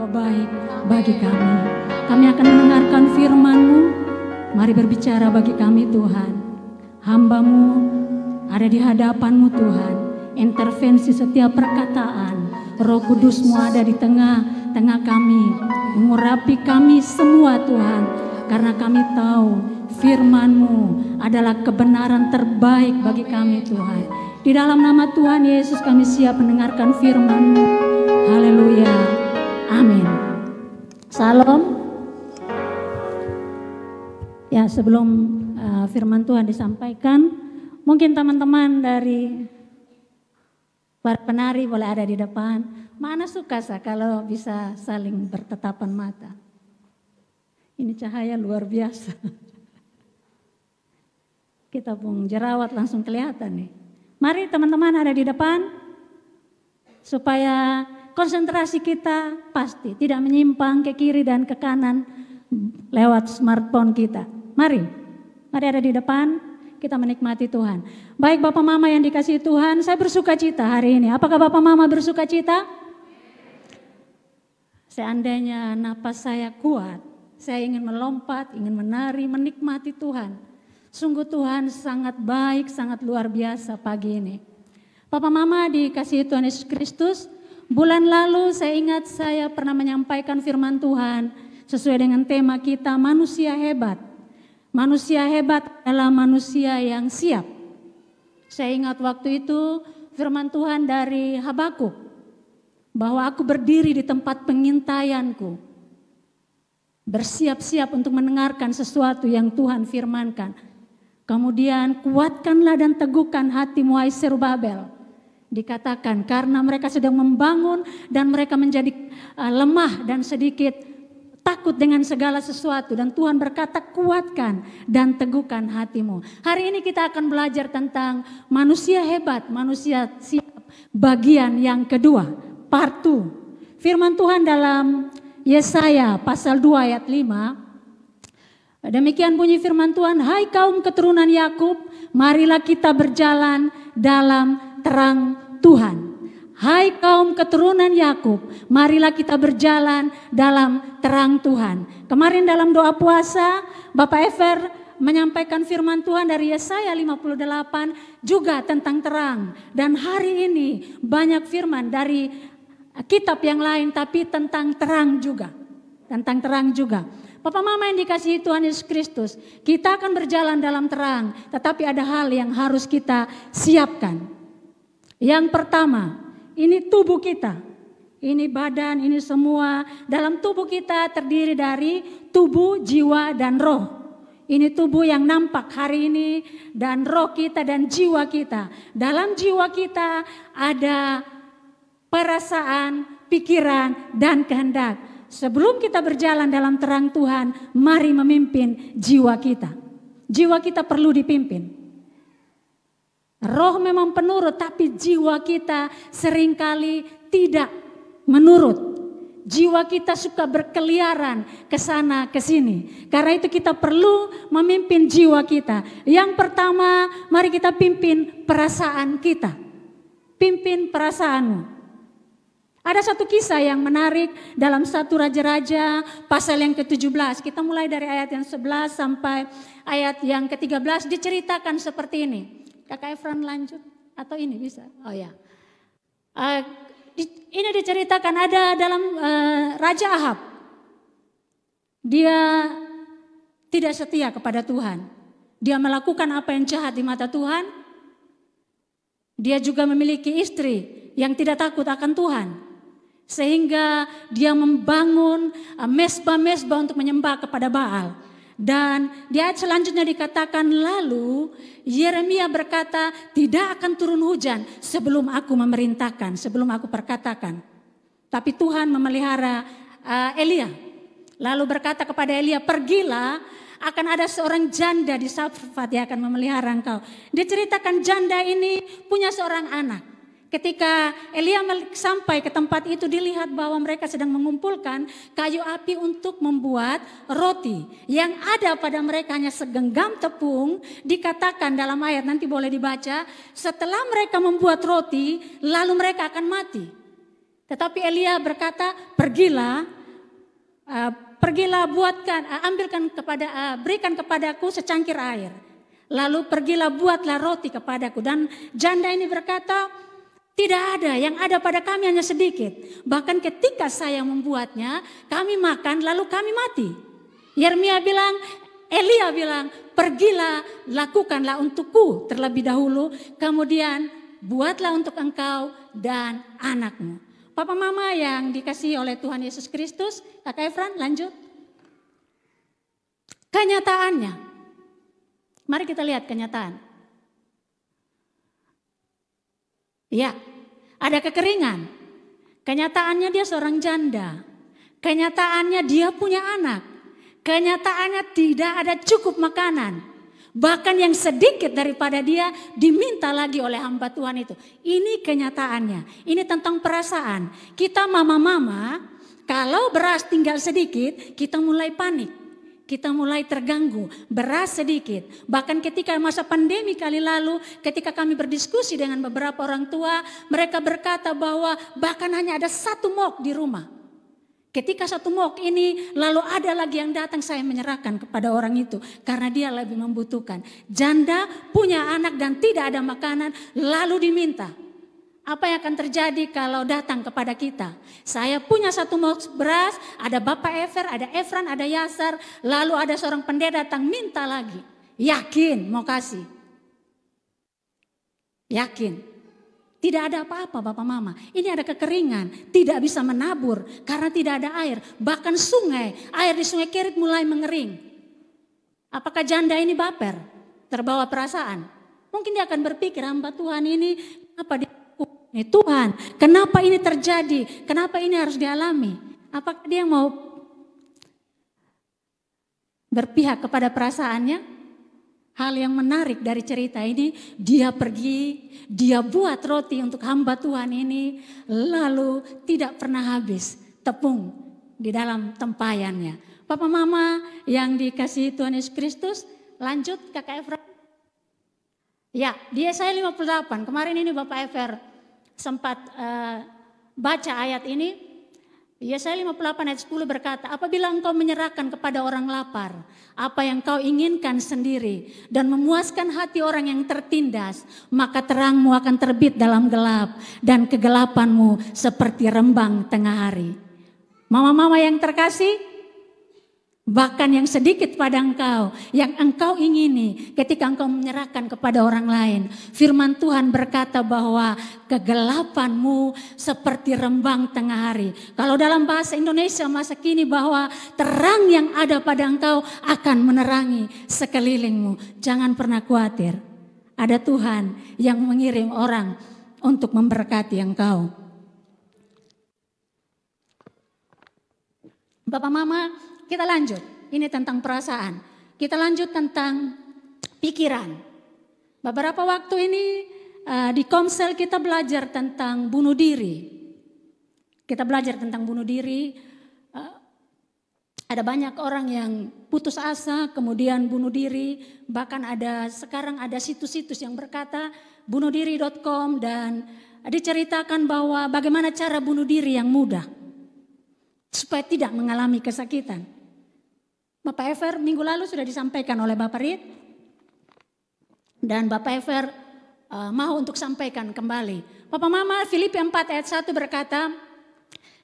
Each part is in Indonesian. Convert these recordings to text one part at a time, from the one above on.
Engkau baik bagi kami. Kami akan mendengarkan firman-Mu. Mari berbicara bagi kami Tuhan. Hamba-Mu ada di hadapan-Mu Tuhan. Intervensi setiap perkataan. Roh Kudus-Mu ada di tengah-tengah kami. Mengurapi kami semua Tuhan. Karena kami tahu firman-Mu adalah kebenaran terbaik bagi kami Tuhan. Di dalam nama Tuhan Yesus kami siap mendengarkan firman-Mu. Haleluya. Amin. Salam. Ya, sebelum firman Tuhan disampaikan, mungkin teman-teman dari para penari boleh ada di depan. Mana suka kalau bisa saling bertatapan mata. Ini cahaya luar biasa. Kita pun jerawat langsung kelihatan nih. Mari teman-teman ada di depan supaya konsentrasi kita pasti tidak menyimpang ke kiri dan ke kanan lewat smartphone kita. Mari ada di depan, kita menikmati Tuhan. Baik Bapak Mama yang dikasihi Tuhan, saya bersuka cita hari ini. Apakah Bapak Mama bersuka cita? Seandainya napas saya kuat, saya ingin melompat, ingin menari, menikmati Tuhan. Sungguh Tuhan sangat baik, sangat luar biasa pagi ini. Bapak Mama dikasihi Tuhan Yesus Kristus, bulan lalu saya ingat saya pernah menyampaikan firman Tuhan sesuai dengan tema kita manusia hebat. Manusia hebat adalah manusia yang siap. Saya ingat waktu itu firman Tuhan dari Habakuk, bahwa aku berdiri di tempat pengintaianku, bersiap-siap untuk mendengarkan sesuatu yang Tuhan firmankan. Kemudian kuatkanlah dan teguhkan hatimu hai Zerubabel. Dikatakan karena mereka sedang membangun dan mereka menjadi lemah dan sedikit takut dengan segala sesuatu. Dan Tuhan berkata kuatkan dan teguhkan hatimu. Hari ini kita akan belajar tentang manusia hebat, manusia siap bagian yang kedua, part 2. Firman Tuhan dalam Yesaya pasal 2 ayat 5. Demikian bunyi firman Tuhan, hai kaum keturunan Yakub, marilah kita berjalan dalam terang Tuhan. Hai kaum keturunan Yakub, marilah kita berjalan dalam terang Tuhan. Kemarin dalam doa puasa, Bapak Ever menyampaikan firman Tuhan dari Yesaya 58 juga tentang terang. Dan hari ini banyak firman dari kitab yang lain tapi tentang terang juga. Tentang terang juga. Bapak Mama yang dikasihi Tuhan Yesus Kristus, kita akan berjalan dalam terang, tetapi ada hal yang harus kita siapkan. Yang pertama, ini tubuh kita, ini badan, ini semua. Dalam tubuh kita terdiri dari tubuh, jiwa, dan roh. Ini tubuh yang nampak hari ini dan roh kita dan jiwa kita. Dalam jiwa kita ada perasaan, pikiran, dan kehendak. Sebelum kita berjalan dalam terang Tuhan, mari memimpin jiwa kita. Jiwa kita perlu dipimpin. Roh memang penurut, tapi jiwa kita seringkali tidak menurut. Jiwa kita suka berkeliaran ke sana ke sini. Karena itu kita perlu memimpin jiwa kita. Yang pertama, mari kita pimpin perasaan kita. Pimpin perasaanmu. Ada satu kisah yang menarik dalam 1 Raja-Raja pasal yang ke-17. Kita mulai dari ayat yang 11 sampai ayat yang ke-13 diceritakan seperti ini. Kakak Efran lanjut atau ini bisa? Oh ya. Ini diceritakan ada dalam Raja Ahab. Dia tidak setia kepada Tuhan. Dia melakukan apa yang jahat di mata Tuhan. Dia juga memiliki istri yang tidak takut akan Tuhan. Sehingga dia membangun mesbah-mesbah untuk menyembah kepada Baal. Dan di ayat selanjutnya dikatakan lalu Yeremia berkata tidak akan turun hujan sebelum aku memerintahkan, sebelum aku perkatakan. Tapi Tuhan memelihara Elia. Lalu berkata kepada Elia, pergilah, akan ada seorang janda di Safat yang akan memelihara engkau. Diceritakan janda ini punya seorang anak. Ketika Elia sampai ke tempat itu dilihat bahwa mereka sedang mengumpulkan kayu api untuk membuat roti. Yang ada pada mereka hanya segenggam tepung, dikatakan dalam ayat nanti boleh dibaca, setelah mereka membuat roti lalu mereka akan mati. Tetapi Elia berkata, pergilah, berikan kepadaku secangkir air. Lalu pergilah buatlah roti kepadaku. Dan janda ini berkata, tidak ada, yang ada pada kami hanya sedikit. Bahkan ketika saya membuatnya, kami makan lalu kami mati. Elia bilang, pergilah, lakukanlah untukku terlebih dahulu, kemudian buatlah untuk engkau dan anakmu. Papa mama yang dikasihi oleh Tuhan Yesus Kristus, Kakak Efran lanjut. Kenyataannya, mari kita lihat kenyataan. Ya, ada kekeringan. Kenyataannya dia seorang janda. Kenyataannya dia punya anak. Kenyataannya tidak ada cukup makanan. Bahkan yang sedikit daripada dia diminta lagi oleh hamba Tuhan itu. Ini kenyataannya. Ini tentang perasaan. Kita mama-mama, kalau beras tinggal sedikit, kita mulai panik. Kita mulai terganggu, beras sedikit. Bahkan ketika masa pandemi kali lalu, ketika kami berdiskusi dengan beberapa orang tua, mereka berkata bahwa bahkan hanya ada 1 mok di rumah. Ketika 1 mok ini lalu ada lagi yang datang, saya menyerahkan kepada orang itu karena dia lebih membutuhkan. Janda punya anak dan tidak ada makanan lalu diminta. Apa yang akan terjadi kalau datang kepada kita? Saya punya 1 mok beras, ada Bapak Efer, ada Efran, ada Yasar, lalu ada seorang pendeta datang minta lagi. Yakin mau kasih? Yakin? Tidak ada apa-apa Bapak Mama. Ini ada kekeringan, tidak bisa menabur karena tidak ada air. Bahkan air di sungai Kerit mulai mengering. Apakah janda ini baper? Terbawa perasaan? Mungkin dia akan berpikir, hamba Tuhan ini apa Tuhan, kenapa ini terjadi? Kenapa ini harus dialami? Apakah dia mau berpihak kepada perasaannya? Hal yang menarik dari cerita ini, dia pergi, dia buat roti untuk hamba Tuhan ini, lalu tidak pernah habis tepung di dalam tempayannya. Papa Mama yang dikasihi Tuhan Yesus Kristus, lanjut Kakak Efra. Ya, di Yesaya 58, kemarin ini Bapak Efer sempat baca ayat ini. Yesaya 58 ayat 10 berkata, apabila engkau menyerahkan kepada orang lapar apa yang kau inginkan sendiri dan memuaskan hati orang yang tertindas, maka terangmu akan terbit dalam gelap dan kegelapanmu seperti rembang tengah hari. Mama-mama yang terkasih, bahkan yang sedikit pada engkau, yang engkau ingini ketika engkau menyerahkan kepada orang lain. Firman Tuhan berkata bahwa kegelapanmu seperti rembang tengah hari. Kalau dalam bahasa Indonesia masa kini bahwa terang yang ada pada engkau akan menerangi sekelilingmu. Jangan pernah khawatir. Ada Tuhan yang mengirim orang untuk memberkati engkau. Bapak Mama, kita lanjut, ini tentang perasaan. Kita lanjut tentang pikiran. Beberapa waktu ini di Komsel kita belajar tentang bunuh diri. Kita belajar tentang bunuh diri. Ada banyak orang yang putus asa kemudian bunuh diri. Bahkan sekarang ada situs-situs yang berkata bunuhdiri.com dan diceritakan bahwa bagaimana cara bunuh diri yang mudah. Supaya tidak mengalami kesakitan. Bapak Efer minggu lalu sudah disampaikan oleh Bapak Rid. Dan Bapak Efer mau untuk sampaikan kembali. Bapak Mama Filipi 4 ayat 1 berkata,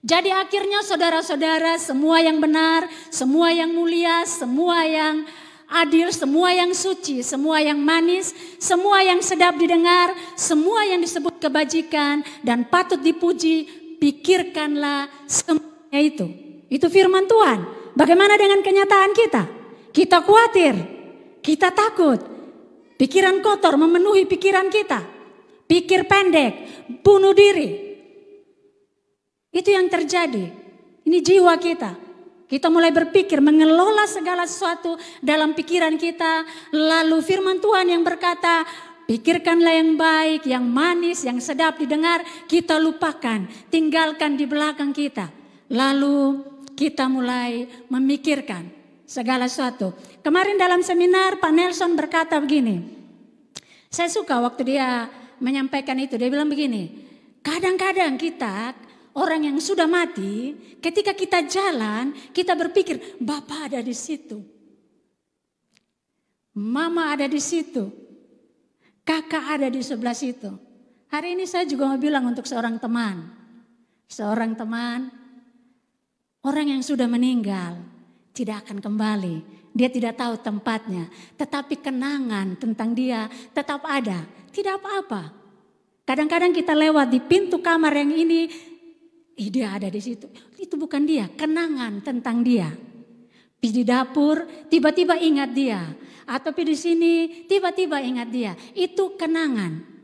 jadi akhirnya saudara-saudara semua yang benar, semua yang mulia, semua yang adil, semua yang suci, semua yang manis, semua yang sedap didengar, semua yang disebut kebajikan dan patut dipuji, pikirkanlah semuanya itu. Itu firman Tuhan. Bagaimana dengan kenyataan kita? Kita khawatir, kita takut. Pikiran kotor memenuhi pikiran kita. Pikir pendek, bunuh diri. Itu yang terjadi. Ini jiwa kita. Kita mulai berpikir mengelola segala sesuatu dalam pikiran kita. Lalu firman Tuhan yang berkata, pikirkanlah yang baik, yang manis, yang sedap didengar. Kita lupakan, tinggalkan di belakang kita. Lalu kita mulai memikirkan segala sesuatu. Kemarin dalam seminar Pak Nelson berkata begini. Saya suka waktu dia menyampaikan itu. Dia bilang begini. Kadang-kadang kita orang yang sudah mati, ketika kita jalan, kita berpikir, Bapak ada di situ. Mama ada di situ. Kakak ada di sebelah situ. Hari ini saya juga mau bilang untuk seorang teman. Seorang teman, orang yang sudah meninggal, tidak akan kembali. Dia tidak tahu tempatnya. Tetapi kenangan tentang dia tetap ada. Tidak apa-apa. Kadang-kadang kita lewat di pintu kamar yang ini, dia ada di situ. Itu bukan dia, kenangan tentang dia. Di dapur tiba-tiba ingat dia. Atau di sini tiba-tiba ingat dia. Itu kenangan.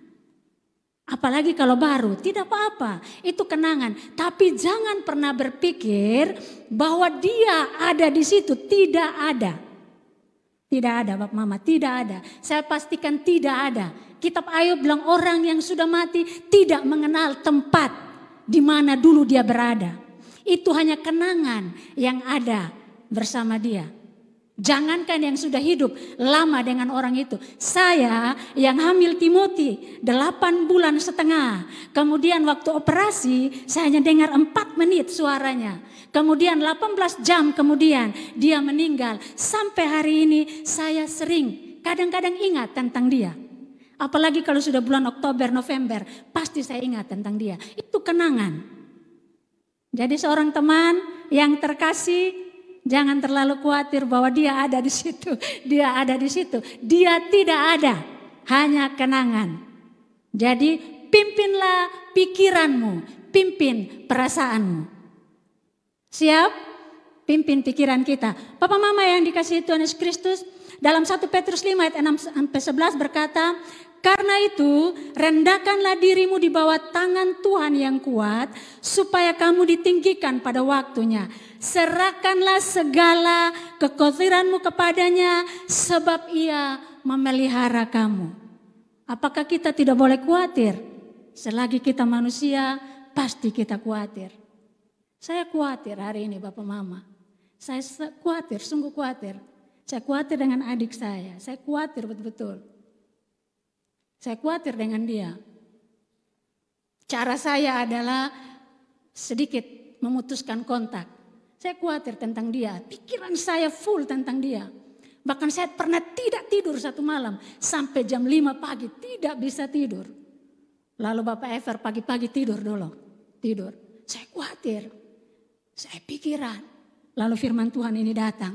Apalagi kalau baru, tidak apa-apa. Itu kenangan. Tapi jangan pernah berpikir bahwa dia ada di situ. Tidak ada. Tidak ada Bapak Mama, tidak ada. Saya pastikan tidak ada. Kitab Ayub bilang orang yang sudah mati tidak mengenal tempat di mana dulu dia berada. Itu hanya kenangan yang ada bersama dia. Jangankan yang sudah hidup lama dengan orang itu. Saya yang hamil Timothy 8 bulan setengah. Kemudian waktu operasi saya hanya dengar 4 menit suaranya. Kemudian 18 jam kemudian dia meninggal. Sampai hari ini saya sering kadang-kadang ingat tentang dia. Apalagi kalau sudah bulan Oktober, November, pasti saya ingat tentang dia. Itu kenangan. Jadi seorang teman yang terkasih, jangan terlalu khawatir bahwa dia ada di situ. Dia ada di situ. Dia tidak ada, hanya kenangan. Jadi pimpinlah pikiranmu, pimpin perasaanmu. Siap? Pimpin pikiran kita. Papa Mama yang dikasihi Tuhan Yesus Kristus, dalam 1 Petrus 5 ayat 6-11 berkata, karena itu rendahkanlah dirimu di bawah tangan Tuhan yang kuat, supaya kamu ditinggikan pada waktunya. Serahkanlah segala kekhawatiranmu kepadanya, sebab ia memelihara kamu. Apakah kita tidak boleh khawatir? Selagi kita manusia, pasti kita khawatir. Saya khawatir hari ini Bapak Mama. Saya khawatir, sungguh khawatir. Saya khawatir dengan adik saya. Saya khawatir betul-betul. Saya khawatir dengan dia. Cara saya adalah sedikit memutuskan kontak. Saya khawatir tentang dia. Pikiran saya full tentang dia. Bahkan saya pernah tidak tidur satu malam. Sampai jam 5 pagi tidak bisa tidur. Lalu Bapak Ever pagi-pagi tidur dulu. Tidur. Saya khawatir. Saya pikiran. Lalu firman Tuhan ini datang.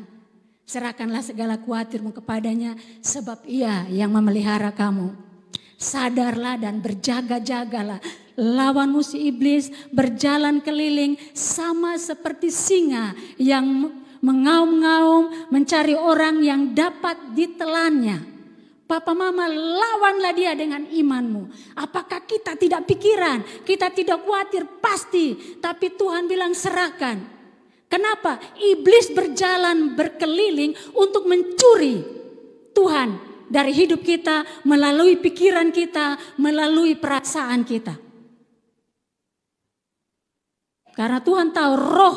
Serahkanlah segala khawatirmu kepadanya. Sebab ia yang memelihara kamu. Sadarlah dan berjaga-jagalah. Lawanmu si iblis berjalan keliling sama seperti singa yang mengaum-ngaum mencari orang yang dapat ditelannya. Papa Mama, lawanlah dia dengan imanmu. Apakah kita tidak pikiran? Kita tidak khawatir? Pasti. Tapi Tuhan bilang serahkan. Kenapa? Iblis berjalan berkeliling untuk mencuri Tuhan dari hidup kita, melalui pikiran kita, melalui perasaan kita. Karena Tuhan tahu roh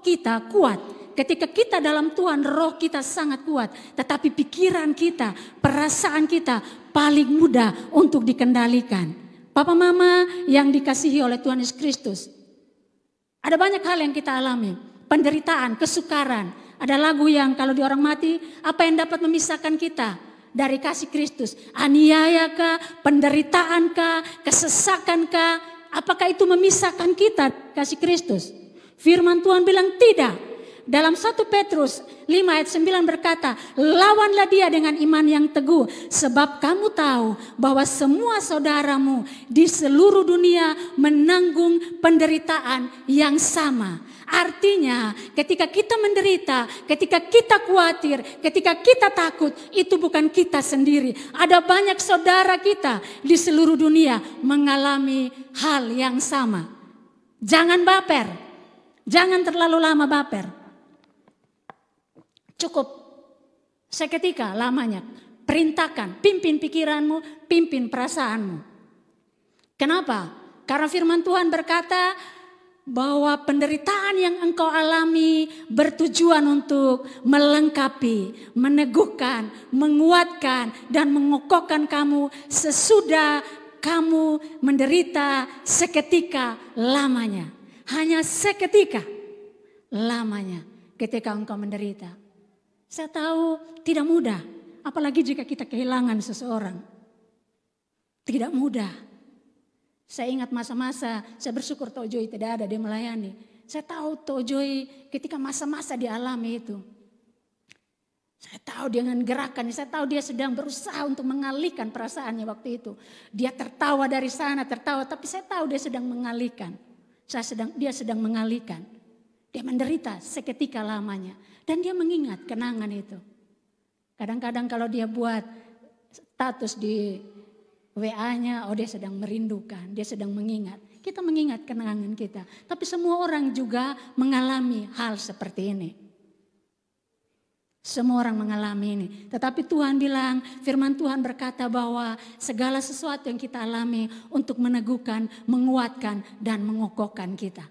kita kuat. Ketika kita dalam Tuhan, roh kita sangat kuat. Tetapi pikiran kita, perasaan kita paling mudah untuk dikendalikan. Papa Mama yang dikasihi oleh Tuhan Yesus Kristus. Ada banyak hal yang kita alami. Penderitaan, kesukaran. Ada lagu yang kalau di orang mati, apa yang dapat memisahkan kita dari kasih Kristus? Aniayakah, penderitaankah, kesesakankah? Apakah itu memisahkan kita kasih Kristus? Firman Tuhan bilang tidak. Dalam 1 Petrus 5 ayat 9 berkata, lawanlah dia dengan iman yang teguh. Sebab kamu tahu bahwa semua saudaramu di seluruh dunia menanggung penderitaan yang sama. Artinya ketika kita menderita, ketika kita khawatir, ketika kita takut, itu bukan kita sendiri. Ada banyak saudara kita di seluruh dunia mengalami hal yang sama. Jangan baper, jangan terlalu lama baper. Cukup seketika lamanya. Perintahkan, pimpin pikiranmu, pimpin perasaanmu. Kenapa? Karena firman Tuhan berkata bahwa penderitaan yang engkau alami bertujuan untuk melengkapi, meneguhkan, menguatkan, dan mengokohkan kamu sesudah kamu menderita seketika lamanya. Hanya seketika lamanya ketika engkau menderita. Saya tahu tidak mudah, apalagi jika kita kehilangan seseorang. Tidak mudah. Saya ingat masa-masa, saya bersyukur Tok Joy tidak ada, dia melayani. Saya tahu Tok Joy ketika masa-masa dialami itu. Saya tahu dengan gerakannya, saya tahu dia sedang berusaha untuk mengalihkan perasaannya waktu itu. Dia tertawa dari sana, tertawa, tapi saya tahu dia sedang mengalihkan. Dia sedang mengalihkan. Dia menderita seketika lamanya. Dan dia mengingat kenangan itu. Kadang-kadang kalau dia buat status di WA-nya, dia sedang merindukan, dia sedang mengingat. Kita mengingat kenangan kita. Tapi semua orang juga mengalami hal seperti ini. Semua orang mengalami ini. Tetapi Tuhan bilang, firman Tuhan berkata bahwa segala sesuatu yang kita alami untuk meneguhkan, menguatkan, dan mengokohkan kita.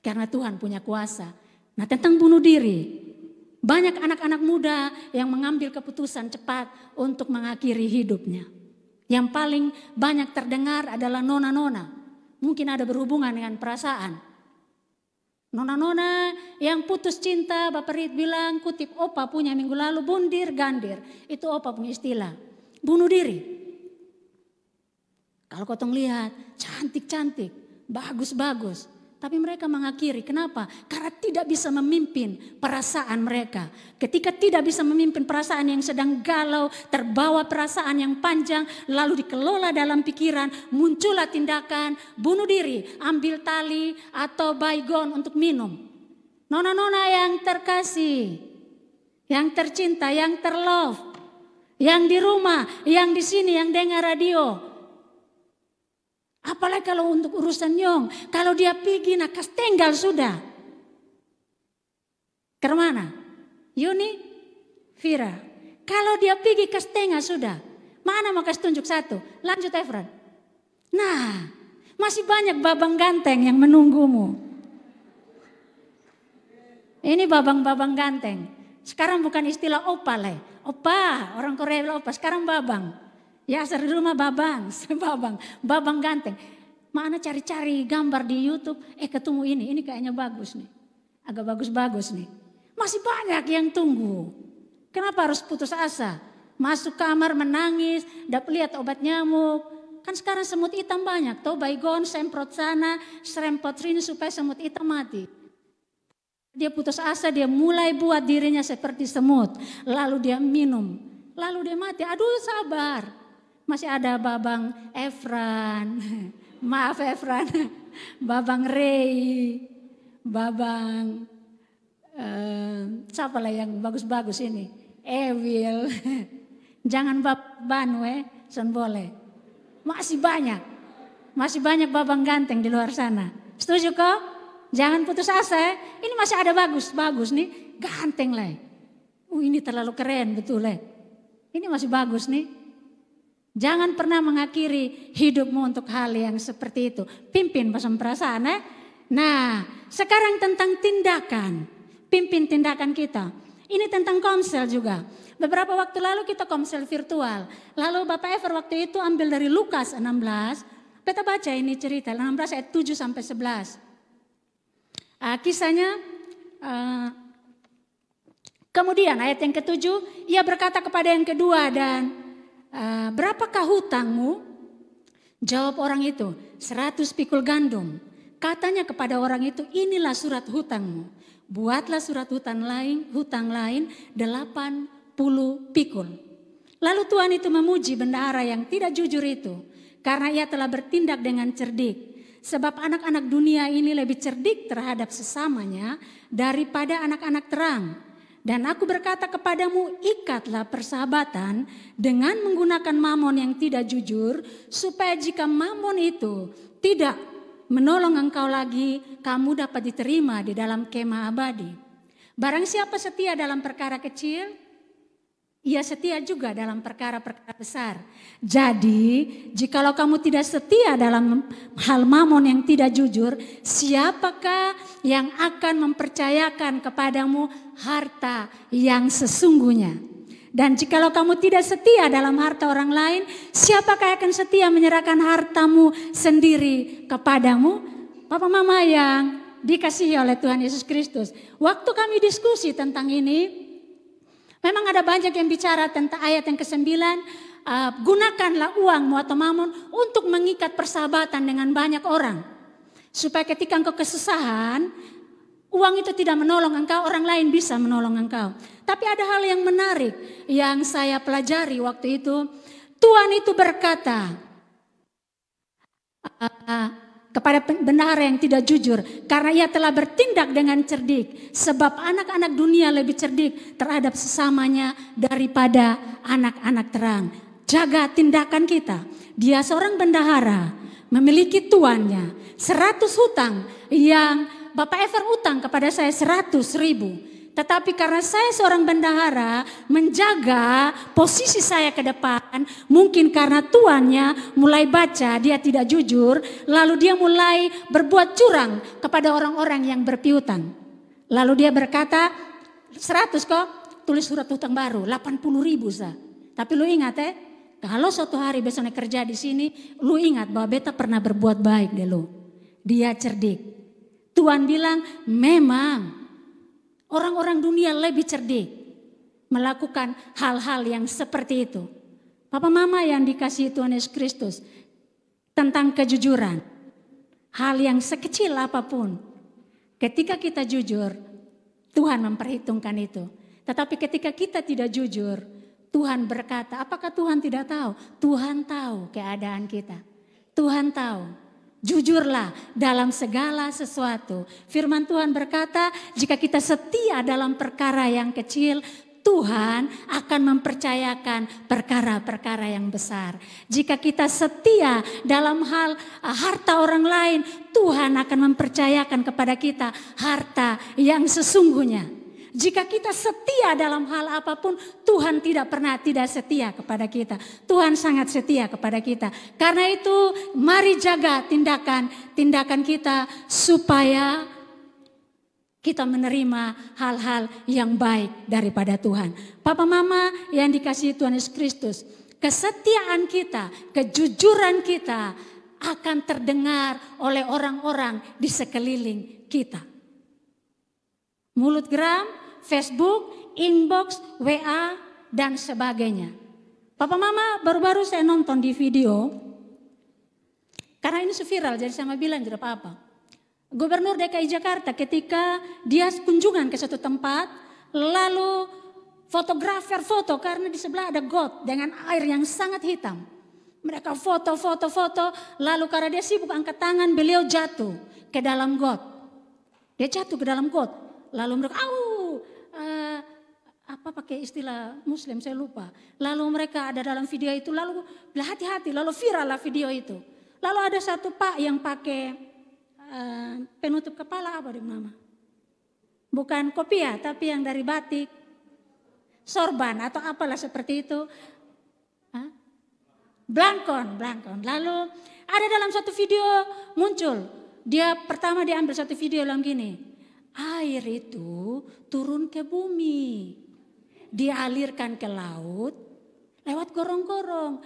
Karena Tuhan punya kuasa. Nah, tentang bunuh diri. Banyak anak-anak muda yang mengambil keputusan cepat untuk mengakhiri hidupnya. Yang paling banyak terdengar adalah nona-nona. Mungkin ada berhubungan dengan perasaan. Nona-nona yang putus cinta, Bapak Rit bilang, kutip Opa punya minggu lalu, bundir gandir. Itu Opa punya istilah, bunuh diri. Kalau kotong lihat, cantik-cantik, bagus-bagus. Tapi mereka mengakhiri, kenapa? Karena tidak bisa memimpin perasaan mereka. Ketika tidak bisa memimpin perasaan yang sedang galau, terbawa perasaan yang panjang, lalu dikelola dalam pikiran, muncullah tindakan bunuh diri, ambil tali atau baygon untuk minum. Nona-nona yang terkasih, yang tercinta, yang terlove, yang di rumah, yang di sini, yang dengar radio. Apalagi kalau untuk urusan Nyong, kalau dia pergi nak kas tinggal sudah. Ke mana? Yuni, Vira. Kalau dia pergi kas tinggal sudah. Mana mau kas tunjuk satu? Lanjut Efran. Nah, masih banyak babang ganteng yang menunggumu. Ini babang-babang ganteng. Sekarang bukan istilah opa lah. Opa, orang Korea bilang opa, sekarang babang. Ya di rumah babang, babang ganteng. Mana cari-cari gambar di YouTube, ketemu ini kayaknya bagus nih. Agak bagus-bagus nih. Masih banyak yang tunggu. Kenapa harus putus asa? Masuk kamar menangis, dapat lihat obat nyamuk. Kan sekarang semut hitam banyak, toh baygon, semprot sana, serempot sini supaya semut hitam mati. Dia putus asa, dia mulai buat dirinya seperti semut. Lalu dia minum, lalu dia mati. Aduh sabar. Masih ada babang Efran, maaf Efran, babang Ray, babang siapa lah yang bagus-bagus ini, Ewil, jangan Banwe, son boleh. Masih banyak babang ganteng di luar sana. Setuju kok? Jangan putus asa. Ini masih ada bagus nih, ganteng lah. Ini terlalu keren betul lah. Ini masih bagus nih. Jangan pernah mengakhiri hidupmu untuk hal yang seperti itu. Pimpin pasang perasaan. Nah, sekarang tentang tindakan. Pimpin tindakan kita. Ini tentang komsel juga. Beberapa waktu lalu kita komsel virtual. Lalu Bapak Ever waktu itu ambil dari Lukas 16. Kita baca ini cerita 16 ayat 7 sampai 11. Kisahnya kemudian ayat yang ke-7, ia berkata kepada yang kedua dan berapakah hutangmu? Jawab orang itu, 100 pikul gandum. Katanya kepada orang itu, inilah surat hutangmu. Buatlah surat hutang lain 80 pikul. Lalu Tuhan itu memuji bendahara yang tidak jujur itu. Karena ia telah bertindak dengan cerdik. Sebab anak-anak dunia ini lebih cerdik terhadap sesamanya daripada anak-anak terang. Dan aku berkata kepadamu, ikatlah persahabatan dengan menggunakan mamon yang tidak jujur, supaya jika mamon itu tidak menolong engkau lagi, kamu dapat diterima di dalam kemah abadi. Barang siapa setia dalam perkara kecil, ia setia juga dalam perkara-perkara besar. Jadi, jikalau kamu tidak setia dalam hal mamon yang tidak jujur, siapakah yang akan mempercayakan kepadamu harta yang sesungguhnya? Dan jikalau kamu tidak setia dalam harta orang lain, siapakah yang akan setia menyerahkan hartamu sendiri kepadamu? Papa Mama yang dikasihi oleh Tuhan Yesus Kristus. Waktu kami diskusi tentang ini, memang ada banyak yang bicara tentang ayat yang ke-9. Gunakanlah uangmu atau mamun untuk mengikat persahabatan dengan banyak orang. Supaya ketika engkau kesusahan, uang itu tidak menolong engkau, orang lain bisa menolong engkau. Tapi ada hal yang menarik yang saya pelajari waktu itu. Tuhan itu berkata kepada bendahara yang tidak jujur, karena ia telah bertindak dengan cerdik, sebab anak-anak dunia lebih cerdik terhadap sesamanya daripada anak-anak terang. Jaga tindakan kita. Dia seorang bendahara, memiliki tuannya 100 hutang, yang Bapak Ever utang kepada saya 100.000. Tetapi karena saya seorang bendahara, menjaga posisi saya ke depan, mungkin karena tuannya mulai baca dia tidak jujur, lalu dia mulai berbuat curang kepada orang-orang yang berpiutang. Lalu dia berkata, 100 kok, tulis surat hutang baru, 80.000 sah. Tapi lu ingat kalau suatu hari besoknya kerja di sini, lu ingat bahwa beta pernah berbuat baik deh lu. Dia cerdik. Tuhan bilang, memang orang-orang dunia lebih cerdik melakukan hal-hal yang seperti itu. Papa Mama yang dikasihi Tuhan Yesus Kristus, tentang kejujuran. Hal yang sekecil apapun, ketika kita jujur, Tuhan memperhitungkan itu. Tetapi ketika kita tidak jujur, Tuhan berkata, apakah Tuhan tidak tahu? Tuhan tahu keadaan kita. Tuhan tahu. Jujurlah dalam segala sesuatu. Firman Tuhan berkata, jika kita setia dalam perkara yang kecil, Tuhan akan mempercayakan perkara-perkara yang besar. Jika kita setia dalam hal harta orang lain, Tuhan akan mempercayakan kepada kita harta yang sesungguhnya. Jika kita setia dalam hal apapun, Tuhan tidak pernah tidak setia kepada kita. Tuhan sangat setia kepada kita. Karena itu mari jaga tindakan kita supaya kita menerima hal-hal yang baik daripada Tuhan. Papa Mama yang dikasihi Tuhan Yesus Kristus, kesetiaan kita, kejujuran kita akan terdengar oleh orang-orang di sekeliling kita. Mulut geram, Facebook, inbox, WA, dan sebagainya. Papa Mama baru-baru saya nonton di video. Karena ini viral jadi saya bilang tidak apa-apa. Gubernur DKI Jakarta ketika dia kunjungan ke suatu tempat. Lalu fotografer foto karena di sebelah ada got dengan air yang sangat hitam. Mereka foto. Lalu karena dia sibuk angkat tangan, beliau jatuh ke dalam got. Dia jatuh ke dalam got. Lalu mereka, apa pakai istilah Muslim saya lupa. Lalu mereka ada dalam video itu, lalu hati-hati, lalu viral lah video itu. Lalu ada satu pak yang pakai penutup kepala apa nama? Bukan kopiah, tapi yang dari batik, sorban atau apalah seperti itu. Blankon. Lalu ada dalam satu video muncul, dia pertama diambil satu video dalam gini, air itu turun ke bumi, dialirkan ke laut lewat gorong-gorong.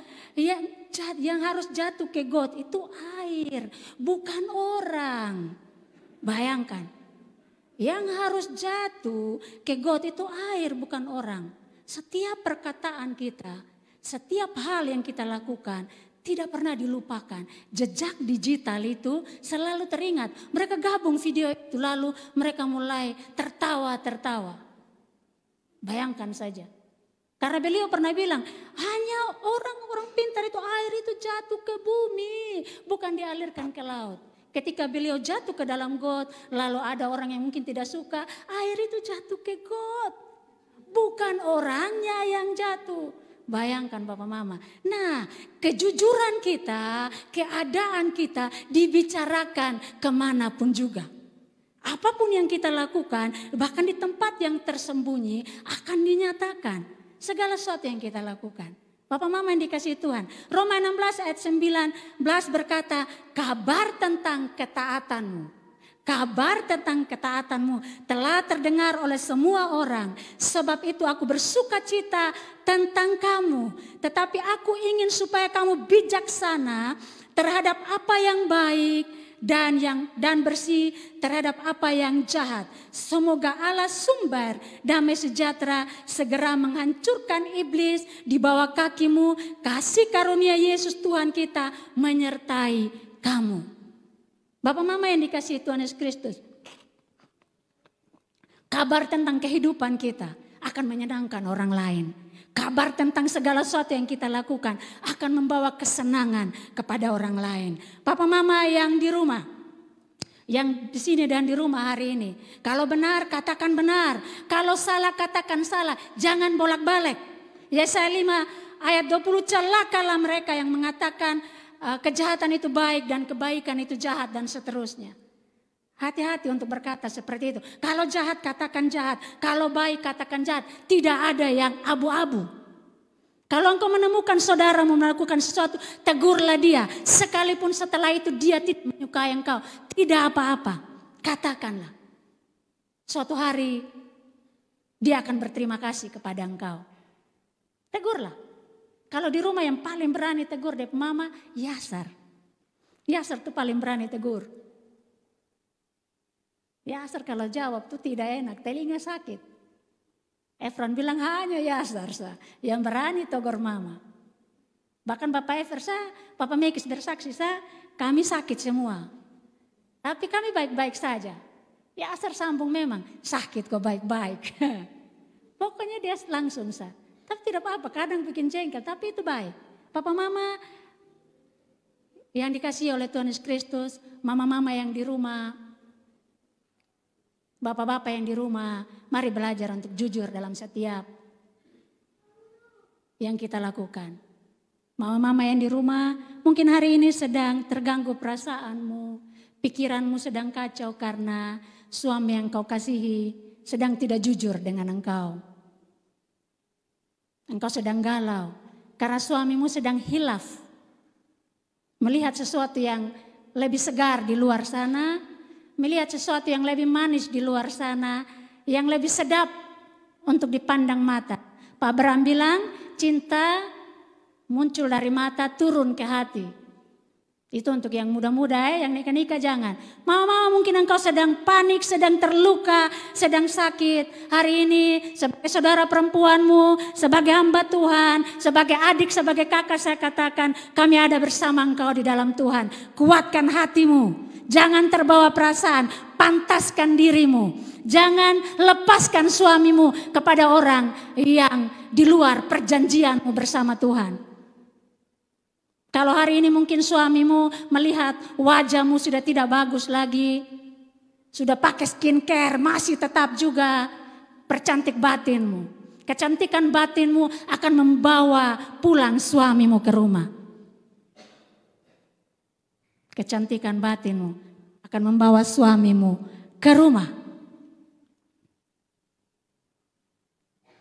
Yang harus jatuh ke got itu air, bukan orang. Bayangkan, yang harus jatuh ke got itu air, bukan orang. Setiap perkataan kita, setiap hal yang kita lakukan tidak pernah dilupakan. Jejak digital itu selalu teringat. Mereka gabung video itu lalu mereka mulai tertawa. Bayangkan saja. Karena beliau pernah bilang, hanya orang-orang pintar itu air itu jatuh ke bumi, bukan dialirkan ke laut. Ketika beliau jatuh ke dalam got, lalu ada orang yang mungkin tidak suka, air itu jatuh ke got, bukan orangnya yang jatuh. Bayangkan Bapak Mama. Nah, kejujuran kita, keadaan kita dibicarakan kemanapun juga. Apapun yang kita lakukan, bahkan di tempat yang tersembunyi akan dinyatakan. Segala sesuatu yang kita lakukan. Bapak Mama yang dikasihi Tuhan. Roma 16 ayat 19 berkata, kabar tentang ketaatanmu. Kabar tentang ketaatanmu telah terdengar oleh semua orang. Sebab itu aku bersuka cita tentang kamu. Tetapi aku ingin supaya kamu bijaksana terhadap apa yang baik dan bersih terhadap apa yang jahat. Semoga Allah sumber damai sejahtera segera menghancurkan iblis di bawah kakimu. Kasih karunia Yesus Tuhan kita menyertai kamu. Bapak mama yang dikasihi Tuhan Yesus Kristus, kabar tentang kehidupan kita akan menyenangkan orang lain. Kabar tentang segala sesuatu yang kita lakukan akan membawa kesenangan kepada orang lain. Papa mama yang di rumah, yang di sini dan di rumah hari ini, kalau benar katakan benar, kalau salah katakan salah, jangan bolak-balik. Yesaya 5 ayat 20, celakalah mereka yang mengatakan kejahatan itu baik dan kebaikan itu jahat dan seterusnya. Hati-hati untuk berkata seperti itu. Kalau jahat katakan jahat, kalau baik katakan jahat. Tidak ada yang abu-abu. Kalau engkau menemukan saudaramu melakukan sesuatu, tegurlah dia. Sekalipun setelah itu dia tidak menyukai engkau, tidak apa-apa. Katakanlah. Suatu hari dia akan berterima kasih kepada engkau. Tegurlah. Kalau di rumah yang paling berani tegur dep mama, Yasar. Yasar tuh paling berani tegur. Yasar kalau jawab tuh tidak enak, telinga sakit. Efron bilang hanya Yasar yang berani tegur mama. Bahkan Bapak Efer Papa Mekis bersaksi kami sakit semua. Tapi kami baik-baik saja. Yasar sambung memang sakit kok baik-baik. Pokoknya dia langsung Tapi tidak apa-apa, kadang bikin jengkel, tapi itu baik. Papa mama yang dikasihi oleh Tuhan Yesus Kristus, mama-mama yang di rumah, bapak-bapak yang di rumah, mari belajar untuk jujur dalam setiap yang kita lakukan. Mama-mama yang di rumah, mungkin hari ini sedang terganggu perasaanmu, pikiranmu sedang kacau karena suami yang kau kasihi sedang tidak jujur dengan engkau. Engkau sedang galau karena suamimu sedang hilaf, melihat sesuatu yang lebih segar di luar sana, melihat sesuatu yang lebih manis di luar sana, yang lebih sedap untuk dipandang mata. Pak Abraham bilang, cinta muncul dari mata turun ke hati. Itu untuk yang muda-muda yang nikah-nikah jangan. Mama mungkin engkau sedang panik, sedang terluka, sedang sakit. Hari ini sebagai saudara perempuanmu, sebagai hamba Tuhan, sebagai adik, sebagai kakak saya katakan, kami ada bersama engkau di dalam Tuhan. Kuatkan hatimu. Jangan terbawa perasaan, pantaskan dirimu. Jangan lepaskan suamimu kepada orang yang di luar perjanjianmu bersama Tuhan. Kalau hari ini mungkin suamimu melihat wajahmu sudah tidak bagus lagi, sudah pakai skincare, masih tetap juga percantik batinmu. Kecantikan batinmu akan membawa pulang suamimu ke rumah. Kecantikan batinmu akan membawa suamimu ke rumah.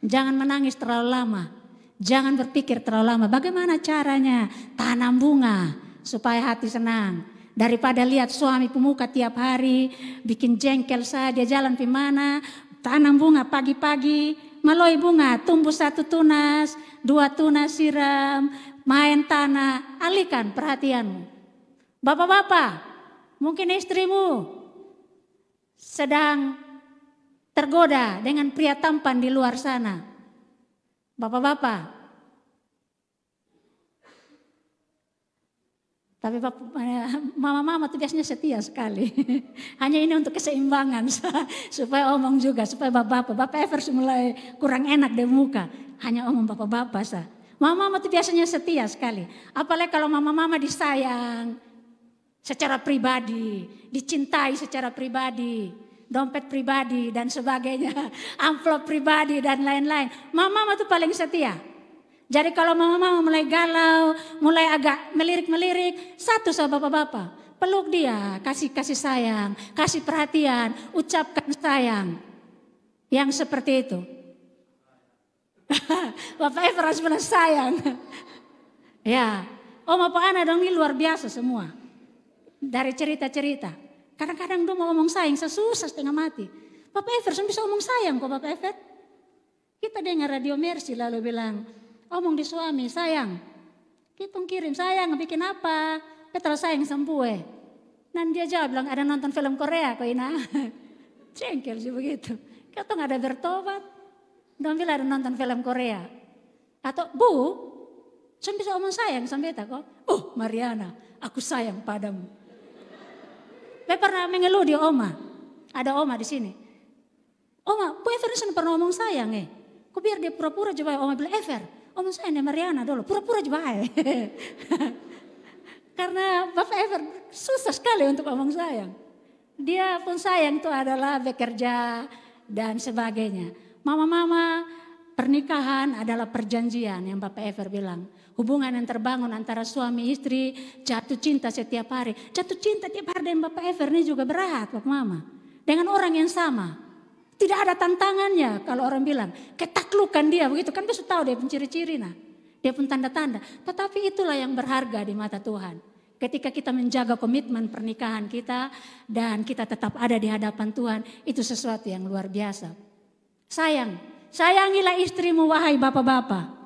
Jangan menangis terlalu lama. Jangan berpikir terlalu lama. Bagaimana caranya? Tanam bunga supaya hati senang. Daripada lihat suami pemuka tiap hari, bikin jengkel saja jalan di mana. Tanam bunga pagi-pagi, maloi bunga, tumbuh 1 tunas, 2 tunas siram, main tanah, alihkan perhatianmu. Bapak-bapak, mungkin istrimu sedang tergoda dengan pria tampan di luar sana. Bapak-bapak, tapi mama-mama itu biasanya setia sekali. Hanya ini untuk keseimbangan supaya omong juga, supaya bapak-bapak Evers mulai kurang enak di muka. Hanya omong bapak-bapak Mama-mama itu biasanya setia sekali. Apalagi kalau mama-mama disayang secara pribadi, dicintai secara pribadi. Dompet pribadi dan sebagainya, amplop pribadi dan lain-lain. Mama tuh paling setia. Jadi kalau mama mulai galau, mulai agak melirik-melirik, satu sama bapak-bapak, peluk dia, kasih sayang, kasih perhatian, ucapkan sayang. Yang seperti itu. Bapak Efras bilang sayang. Ya, Bapak Ana dong ini luar biasa semua. Dari cerita-cerita. Kadang-kadang dia mau ngomong sayang, susah setengah mati. Bapak Everson bisa ngomong sayang kok Bapak Ever. Kita dengar Radio Mercy lalu bilang, omong di suami, sayang. Kita kirim sayang, bikin apa? Kita sayang sempue. Dan dia jawab bilang, ada nonton film Korea kok Ina. Cengkel sih begitu. Kau tuh gak ada bertobat. Dan bilang ada nonton film Korea. Atau Bu, saya bisa omong sayang sampai tak kok. Oh Mariana, aku sayang padamu. Saya pernah mengeluh di Oma. Ada Oma di sini. Oma, Bu Ever ini pernah omong sayang Kok biar dia pura-pura coba. Oma bilang, Ever, omong sayang deh Mariana dulu. Pura-pura coba Karena Bapak Ever susah sekali untuk omong sayang. Dia pun sayang itu adalah bekerja dan sebagainya. Mama-mama, pernikahan adalah perjanjian yang Bapak Ever bilang. Hubungan yang terbangun antara suami istri, jatuh cinta setiap hari. Jatuh cinta tiap hari dengan Bapak Ever ini juga berat Bapak Mama. Dengan orang yang sama. Tidak ada tantangannya kalau orang bilang. Ketaklukan dia begitu kan bisa tahu dia pun ciri-ciri nah. Dia pun tanda-tanda. Tetapi itulah yang berharga di mata Tuhan. Ketika kita menjaga komitmen pernikahan kita dan kita tetap ada di hadapan Tuhan, itu sesuatu yang luar biasa. Sayangilah istrimu wahai bapak-bapak.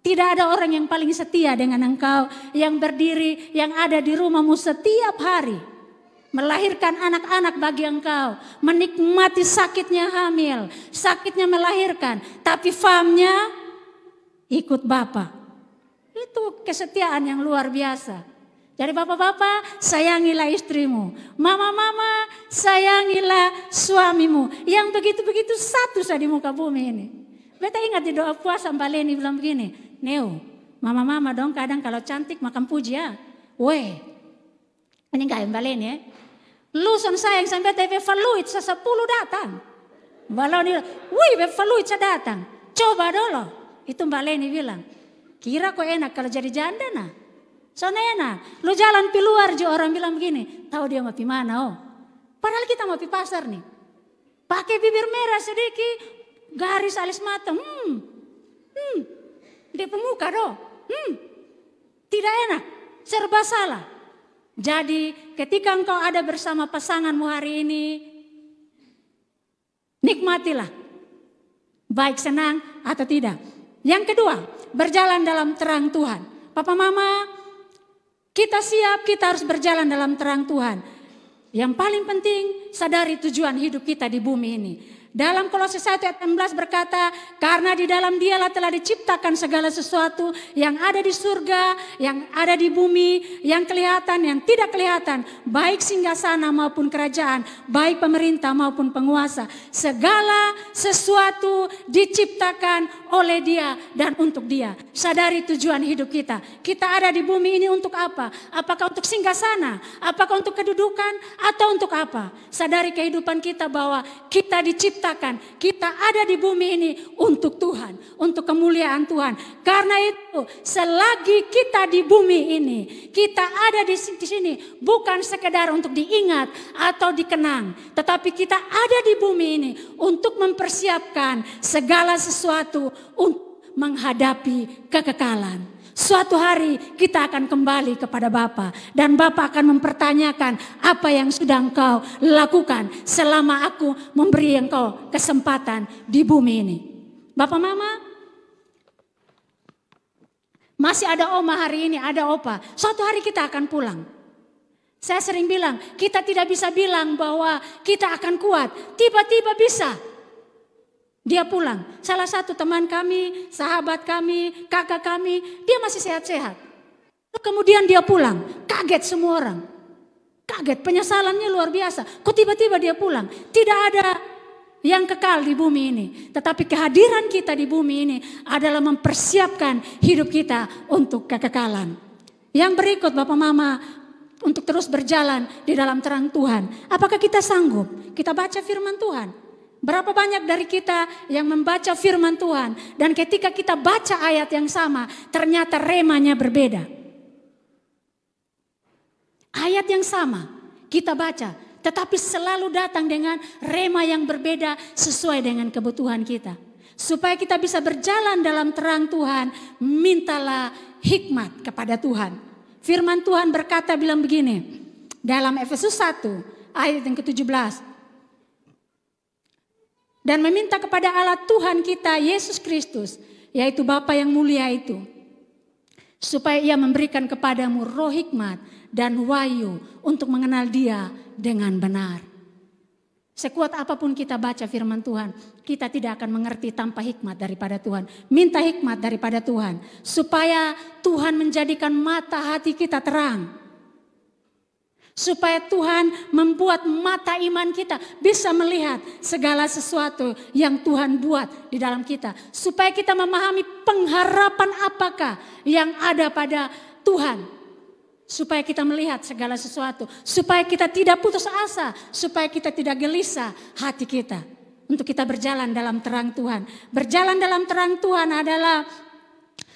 Tidak ada orang yang paling setia dengan engkau yang berdiri, yang ada di rumahmu setiap hari. Melahirkan anak-anak bagi engkau, menikmati sakitnya hamil, sakitnya melahirkan, tapi famnya ikut Bapak. Itu kesetiaan yang luar biasa. Jadi bapak-bapak sayangilah istrimu. Mama-mama sayangilah suamimu. Yang begitu-begitu satu saja di muka bumi ini. Beta ingat di doa puasa Mbak Leni bilang begini. Neo, mama-mama dong kadang kalau cantik makan puji ya. Weh, ini enggak Mbak Leni ya. Lu sayang sampai TV Faluit 10 datang. Mbak Leni, wih Faluit datang. Coba dulu. Itu Mbak Leni bilang. Kira kok enak kalau jadi janda nah. Soalnya enak, lu jalan pi luar juga orang bilang begini, tahu dia mau pi mana Padahal kita mau pi pasar nih. Pakai bibir merah sedikit, garis alis mata, dia pemuka tidak enak, serba salah. Jadi ketika engkau ada bersama pasanganmu hari ini, nikmatilah, baik senang atau tidak. Yang kedua, berjalan dalam terang Tuhan. Papa mama, kita siap, kita harus berjalan dalam terang Tuhan. Yang paling penting, sadari tujuan hidup kita di bumi ini. Dalam Kolose 1 ayat 16 berkata, karena di dalam Dialah telah diciptakan segala sesuatu yang ada di surga, yang ada di bumi, yang kelihatan, yang tidak kelihatan, baik singgasana maupun kerajaan, baik pemerintah maupun penguasa. Segala sesuatu diciptakan oleh Dia dan untuk Dia. Sadari tujuan hidup kita. Kita ada di bumi ini untuk apa? Apakah untuk singgasana? Apakah untuk kedudukan? Atau untuk apa? Sadari kehidupan kita bahwa kita diciptakan, kita ada di bumi ini untuk Tuhan, untuk kemuliaan Tuhan. Karena itu selagi kita di bumi ini, kita ada di sini bukan sekedar untuk diingat atau dikenang, tetapi kita ada di bumi ini untuk mempersiapkan segala sesuatu untuk menghadapi kekekalan. Suatu hari kita akan kembali kepada Bapa dan Bapa akan mempertanyakan apa yang sudah engkau lakukan selama aku memberi engkau kesempatan di bumi ini. Bapak Mama, masih ada Oma hari ini, ada Opa. Suatu hari kita akan pulang. Saya sering bilang, kita tidak bisa bilang bahwa kita akan kuat. Tiba-tiba bisa. Dia pulang. Salah satu teman kami, sahabat kami, kakak kami, dia masih sehat-sehat. Kemudian dia pulang. Kaget semua orang. Kaget, penyesalannya luar biasa. Kok tiba-tiba dia pulang? Tidak ada yang kekal di bumi ini. Tetapi kehadiran kita di bumi ini adalah mempersiapkan hidup kita untuk kekekalan. Yang berikut Bapak Mama, untuk terus berjalan di dalam terang Tuhan. Apakah kita sanggup? Kita baca firman Tuhan. Berapa banyak dari kita yang membaca firman Tuhan dan ketika kita baca ayat yang sama ternyata remanya berbeda. Ayat yang sama kita baca tetapi selalu datang dengan rema yang berbeda sesuai dengan kebutuhan kita. Supaya kita bisa berjalan dalam terang Tuhan, mintalah hikmat kepada Tuhan. Firman Tuhan berkata bilang begini dalam Efesus 1 ayat yang ke-17. Dan meminta kepada Allah Tuhan kita Yesus Kristus, yaitu Bapa yang mulia itu, supaya ia memberikan kepadamu roh hikmat dan wahyu untuk mengenal Dia dengan benar. Sekuat apapun kita baca firman Tuhan, kita tidak akan mengerti tanpa hikmat daripada Tuhan. Minta hikmat daripada Tuhan, supaya Tuhan menjadikan mata hati kita terang. Supaya Tuhan membuat mata iman kita bisa melihat segala sesuatu yang Tuhan buat di dalam kita. Supaya kita memahami pengharapan apakah yang ada pada Tuhan. Supaya kita melihat segala sesuatu. Supaya kita tidak putus asa. Supaya kita tidak gelisah hati kita. Untuk kita berjalan dalam terang Tuhan. Berjalan dalam terang Tuhan adalah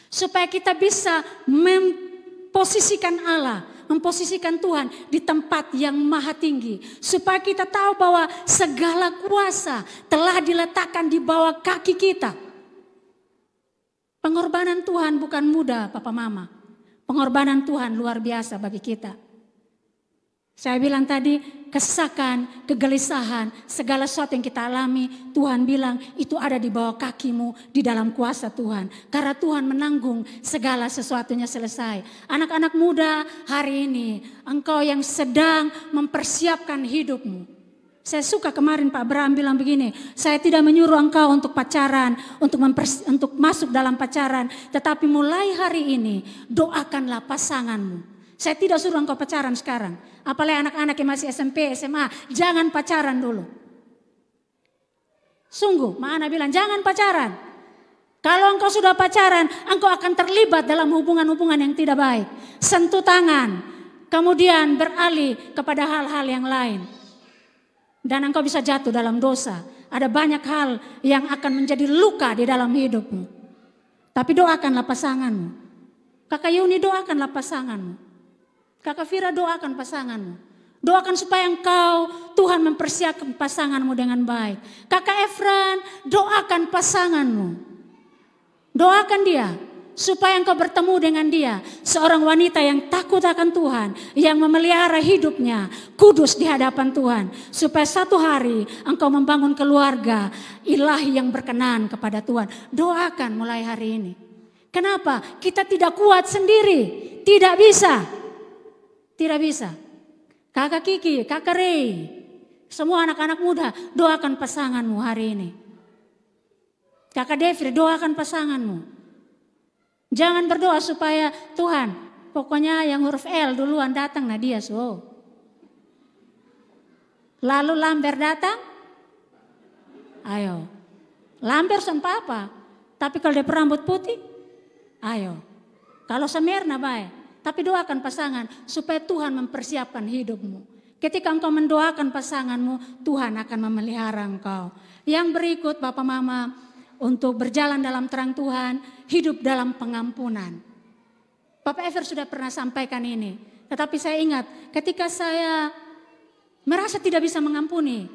supaya kita bisa memposisikan Allah. Memposisikan Tuhan di tempat yang maha tinggi. Supaya kita tahu bahwa segala kuasa telah diletakkan di bawah kaki kita. Pengorbanan Tuhan bukan mudah, Papa Mama. Pengorbanan Tuhan luar biasa bagi kita. Saya bilang tadi, kesesakan, kegelisahan, segala sesuatu yang kita alami, Tuhan bilang itu ada di bawah kakimu di dalam kuasa Tuhan. Karena Tuhan menanggung segala sesuatunya selesai. Anak-anak muda hari ini, engkau yang sedang mempersiapkan hidupmu. Saya suka kemarin Pak Abraham bilang begini, saya tidak menyuruh engkau untuk pacaran, untuk masuk dalam pacaran. Tetapi mulai hari ini, doakanlah pasanganmu. Saya tidak suruh engkau pacaran sekarang. Apalagi anak-anak yang masih SMP, SMA. Jangan pacaran dulu. Sungguh, Mak Ana bilang jangan pacaran. Kalau engkau sudah pacaran, engkau akan terlibat dalam hubungan-hubungan yang tidak baik. Sentuh tangan. Kemudian beralih kepada hal-hal yang lain. Dan engkau bisa jatuh dalam dosa. Ada banyak hal yang akan menjadi luka di dalam hidupmu. Tapi doakanlah pasanganmu. Kakak Yuni doakanlah pasanganmu. Kakak Fira doakan pasanganmu. Doakan supaya engkau Tuhan mempersiapkan pasanganmu dengan baik. Kakak Efran doakan pasanganmu. Doakan dia supaya engkau bertemu dengan dia. Seorang wanita yang takut akan Tuhan. Yang memelihara hidupnya kudus di hadapan Tuhan. Supaya satu hari engkau membangun keluarga ilahi yang berkenan kepada Tuhan. Doakan mulai hari ini. Kenapa? Kita tidak kuat sendiri. Tidak bisa. Tidak bisa. Kakak Kiki, Kakak Rey, semua anak-anak muda doakan pasanganmu hari ini. Kakak Devri doakan pasanganmu. Jangan berdoa supaya Tuhan, pokoknya yang huruf L duluan datang nah dia so. Lalu Lamber datang, ayo. Lamber sampai apa? Tapi kalau dia berambut putih, ayo. Kalau Semirna baik. Tapi doakan pasangan supaya Tuhan mempersiapkan hidupmu. Ketika engkau mendoakan pasanganmu, Tuhan akan memelihara engkau. Yang berikut Bapak Mama, untuk berjalan dalam terang Tuhan, hidup dalam pengampunan. Bapak Ever sudah pernah sampaikan ini. Tetapi saya ingat ketika saya merasa tidak bisa mengampuni.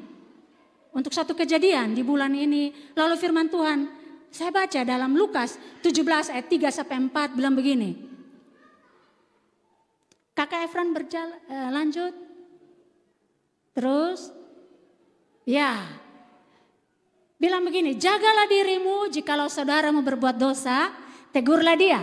Untuk satu kejadian di bulan ini, lalu firman Tuhan, saya baca dalam Lukas 17 ayat 3-4 bilang begini. Kakak Efran berjalan, lanjut. Terus, ya. Bilang begini, jagalah dirimu jikalau saudaramu berbuat dosa, tegurlah dia.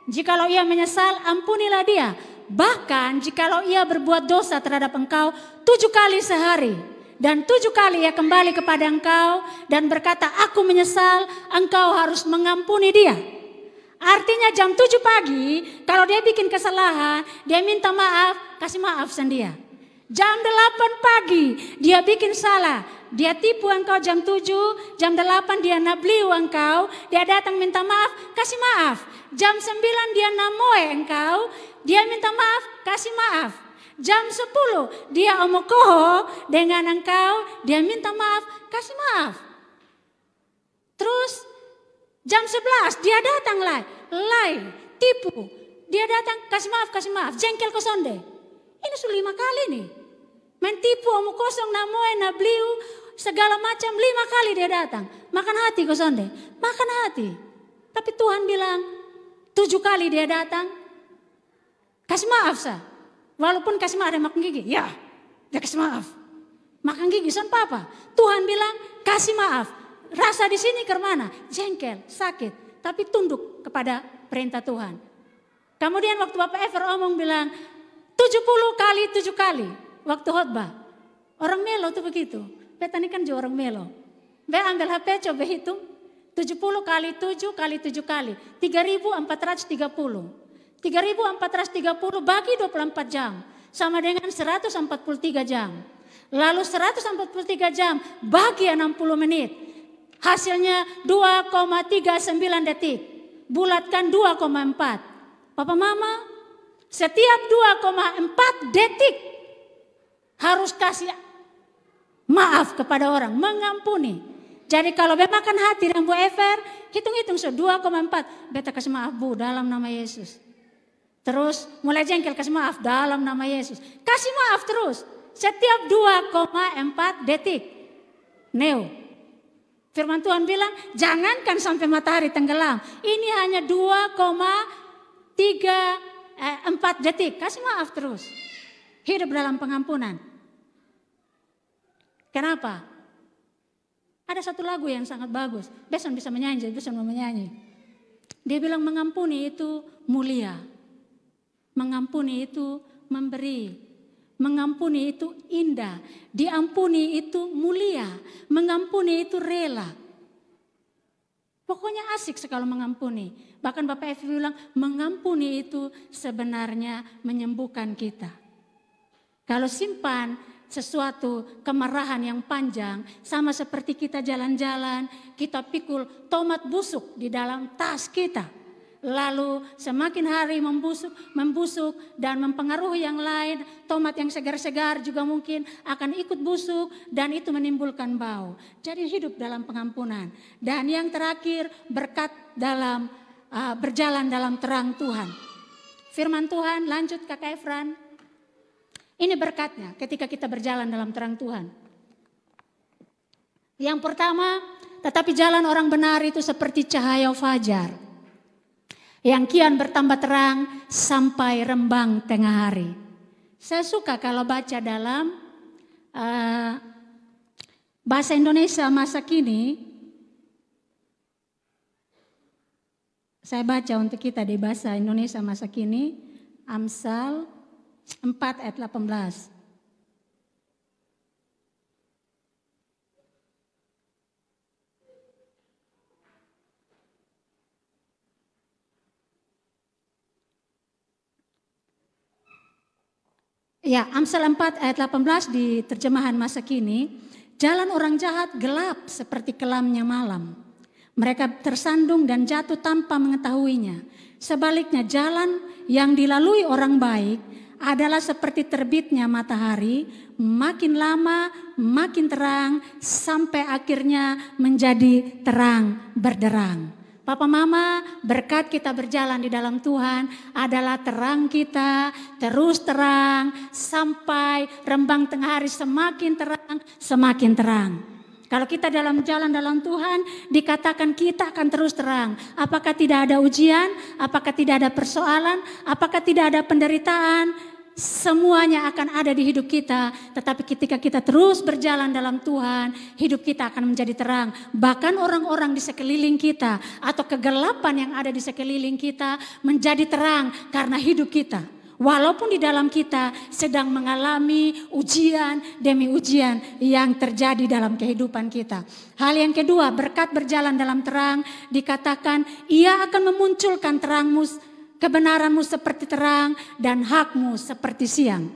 Jikalau ia menyesal, ampunilah dia. Bahkan jikalau ia berbuat dosa terhadap engkau 7 kali sehari. Dan 7 kali ia kembali kepada engkau dan berkata, aku menyesal, engkau harus mengampuni dia. Artinya jam 7 pagi, kalau dia bikin kesalahan, dia minta maaf, kasih maaf sendia. Jam 8 pagi, dia bikin salah, dia tipu engkau jam 7, jam 8 dia nabliu engkau, dia datang minta maaf, kasih maaf. Jam 9 dia namoe engkau, dia minta maaf, kasih maaf. Jam 10 dia omokoho dengan engkau, dia minta maaf, kasih maaf. Terus jam 11 dia datang lain, tipu. Dia datang kasih maaf, jengkel kosonde. Ini sudah 5 kali nih. Main tipu, omong kosong, namoe, nabliu, segala macam 5 kali dia datang. Makan hati kosonde, makan hati. Tapi Tuhan bilang 7 kali dia datang, kasih maaf sah. Walaupun kasih maaf dia makan gigi, ya dia kasih maaf. Makan gigi son papa. Tuhan bilang kasih maaf. Rasa di sini ke mana? Jengkel, sakit, tapi tunduk kepada perintah Tuhan. Kemudian waktu Bapak Ever omong bilang 70 kali 7 kali waktu khotbah. Orang melo tuh begitu. Beta ini kan juga orang melo. Be ambil HP coba hitung. 70 kali 7 kali 7 kali. 3.430. 3.430 bagi 24 jam. Sama dengan 143 jam. Lalu 143 jam bagi 60 menit. Hasilnya 2,39 detik. Bulatkan 2,4. Papa Mama, setiap 2,4 detik harus kasih maaf kepada orang, mengampuni. Jadi kalau makan hati dengan Bu Ever, hitung-hitung 2,4. Beta kasih maaf Bu dalam nama Yesus. Terus mulai jengkel kasih maaf dalam nama Yesus. Kasih maaf terus. Setiap 2,4 detik. Neo. Firman Tuhan bilang, jangankan sampai matahari tenggelam. Ini hanya 4 detik. Kasih maaf terus. Hidup dalam pengampunan. Kenapa? Ada satu lagu yang sangat bagus. Beson bisa menyanyi, jadi Beson mau menyanyi. Dia bilang mengampuni itu mulia. Mengampuni itu memberi. Mengampuni itu indah. Diampuni itu mulia. Mengampuni itu rela. Pokoknya asik sekali mengampuni. Bahkan Bapak Evi bilang mengampuni itu sebenarnya menyembuhkan kita. Kalau simpan sesuatu kemarahan yang panjang, sama seperti kita jalan-jalan, kita pikul tomat busuk di dalam tas kita. Lalu semakin hari membusuk dan mempengaruhi yang lain, tomat yang segar-segar juga mungkin akan ikut busuk dan itu menimbulkan bau. Jadi hidup dalam pengampunan. Dan yang terakhir berkat dalam berjalan dalam terang Tuhan. Firman Tuhan lanjut Kakak Efran. Ini berkatnya ketika kita berjalan dalam terang Tuhan. Yang pertama, tetapi jalan orang benar itu seperti cahaya fajar. Yang kian bertambah terang sampai rembang tengah hari. Saya suka kalau baca dalam bahasa Indonesia masa kini. Saya baca untuk kita di bahasa Indonesia masa kini. Amsal 4 ayat 18. Ya, Amsal 4 ayat 18 di terjemahan masa kini. Jalan orang jahat gelap seperti kelamnya malam. Mereka tersandung dan jatuh tanpa mengetahuinya. Sebaliknya jalan yang dilalui orang baik adalah seperti terbitnya matahari, makin lama makin terang sampai akhirnya menjadi terang benderang. Papa Mama, berkat kita berjalan di dalam Tuhan adalah terang kita terus terang sampai rembang tengah hari semakin terang, semakin terang. Kalau kita dalam jalan dalam Tuhan, dikatakan kita akan terus terang. Apakah tidak ada ujian? Apakah tidak ada persoalan? Apakah tidak ada penderitaan? Semuanya akan ada di hidup kita. Tetapi ketika kita terus berjalan dalam Tuhan, hidup kita akan menjadi terang. Bahkan orang-orang di sekeliling kita atau kegelapan yang ada di sekeliling kita menjadi terang karena hidup kita. Walaupun di dalam kita sedang mengalami ujian demi ujian yang terjadi dalam kehidupan kita. Hal yang kedua, berkat berjalan dalam terang, dikatakan ia akan memunculkan terangmu, kebenaranmu seperti terang dan hakmu seperti siang.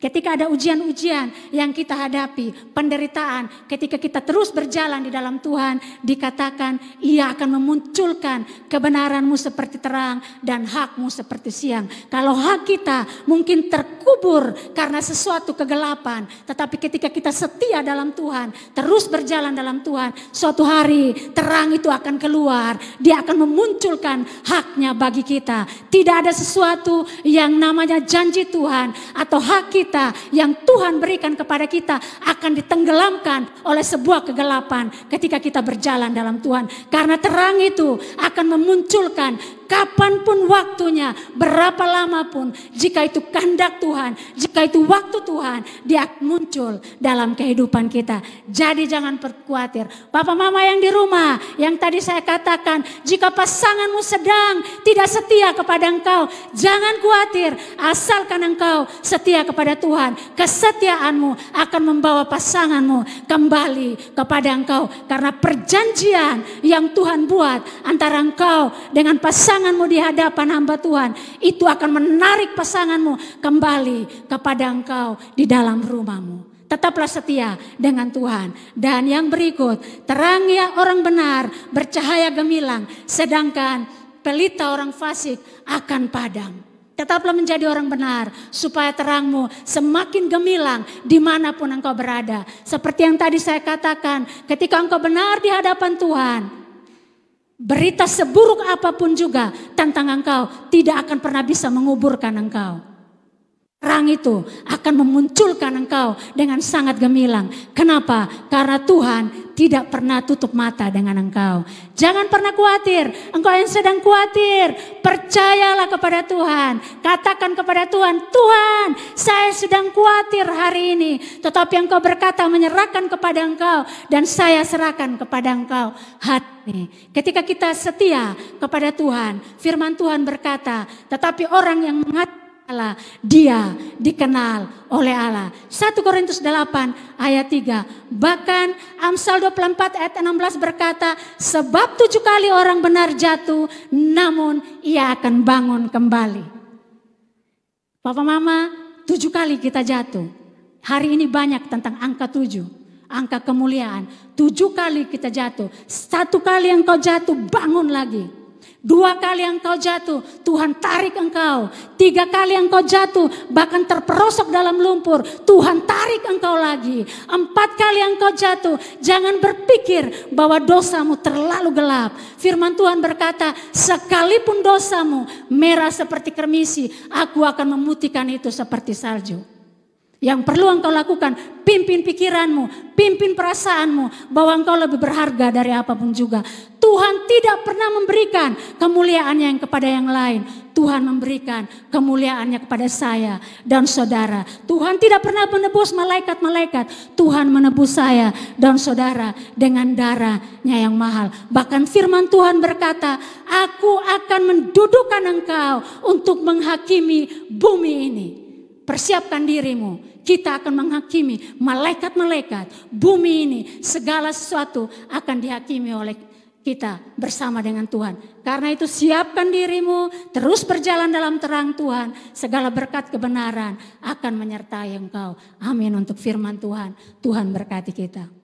Ketika ada ujian-ujian yang kita hadapi, penderitaan, ketika kita terus berjalan di dalam Tuhan, dikatakan ia akan memunculkan kebenaranmu seperti terang dan hakmu seperti siang. Kalau hak kita mungkin terkubur karena sesuatu kegelapan, tetapi ketika kita setia dalam Tuhan, terus berjalan dalam Tuhan, suatu hari terang itu akan keluar. Dia akan memunculkan haknya bagi kita. Tidak ada sesuatu yang namanya janji Tuhan atau hak kita yang Tuhan berikan kepada kita akan ditenggelamkan oleh sebuah kegelapan ketika kita berjalan dalam Tuhan. Karena terang itu akan memunculkan kapanpun waktunya, berapa lama pun, jika itu kehendak Tuhan, jika itu waktu Tuhan, dia muncul dalam kehidupan kita. Jadi jangan khawatir. Papa mama yang di rumah, yang tadi saya katakan, jika pasanganmu sedang tidak setia kepada engkau, jangan khawatir. Asalkan engkau setia kepada Tuhan, kesetiaanmu akan membawa pasanganmu kembali kepada engkau. Karena perjanjian yang Tuhan buat antara engkau dengan pasanganmu di hadapan hamba Tuhan, itu akan menarik pasanganmu kembali kepada engkau di dalam rumahmu. Tetaplah setia dengan Tuhan. Dan yang berikut, terangnya orang benar bercahaya gemilang, sedangkan pelita orang fasik akan padam. Tetaplah menjadi orang benar supaya terangmu semakin gemilang dimanapun engkau berada. Seperti yang tadi saya katakan, ketika engkau benar di hadapan Tuhan, berita seburuk apapun juga tentang engkau tidak akan pernah bisa menguburkan engkau. Terang itu akan memunculkan engkau dengan sangat gemilang. Kenapa? Karena Tuhan tidak pernah tutup mata dengan engkau. Jangan pernah khawatir. Engkau yang sedang khawatir, percayalah kepada Tuhan. Katakan kepada Tuhan, Tuhan, saya sedang khawatir hari ini. Tetapi engkau berkata menyerahkan kepada engkau, dan saya serahkan kepada engkau hati. Ketika kita setia kepada Tuhan, firman Tuhan berkata, tetapi orang yang mengatakan Allah, dia dikenal oleh Allah. 1 Korintus 8 ayat 3. Bahkan Amsal 24 ayat 16 berkata, sebab 7 kali orang benar jatuh, namun ia akan bangun kembali. Papa mama, 7 kali kita jatuh. Hari ini banyak tentang angka 7. Angka kemuliaan. 7 kali kita jatuh. 1 kali engkau jatuh, bangun lagi. 2 kali engkau jatuh, Tuhan tarik engkau. 3 kali engkau jatuh, bahkan terperosok dalam lumpur, Tuhan tarik engkau lagi. 4 kali engkau jatuh, jangan berpikir bahwa dosamu terlalu gelap. Firman Tuhan berkata, sekalipun dosamu merah seperti kermisi, aku akan memutihkan itu seperti salju. Yang perlu engkau lakukan, pimpin pikiranmu, pimpin perasaanmu bahwa engkau lebih berharga dari apapun juga. Tuhan tidak pernah memberikan kemuliaannya yang kepada yang lain. Tuhan memberikan kemuliaannya kepada saya dan saudara. Tuhan tidak pernah menebus malaikat-malaikat. Tuhan menebus saya dan saudara dengan darahnya yang mahal. Bahkan firman Tuhan berkata, aku akan mendudukkan engkau untuk menghakimi bumi ini. Persiapkan dirimu. Kita akan menghakimi malaikat-malaikat, bumi ini, segala sesuatu akan dihakimi oleh kita bersama dengan Tuhan. Karena itu siapkan dirimu, terus berjalan dalam terang Tuhan. Segala berkat kebenaran akan menyertai engkau. Amin untuk firman Tuhan. Tuhan berkati kita.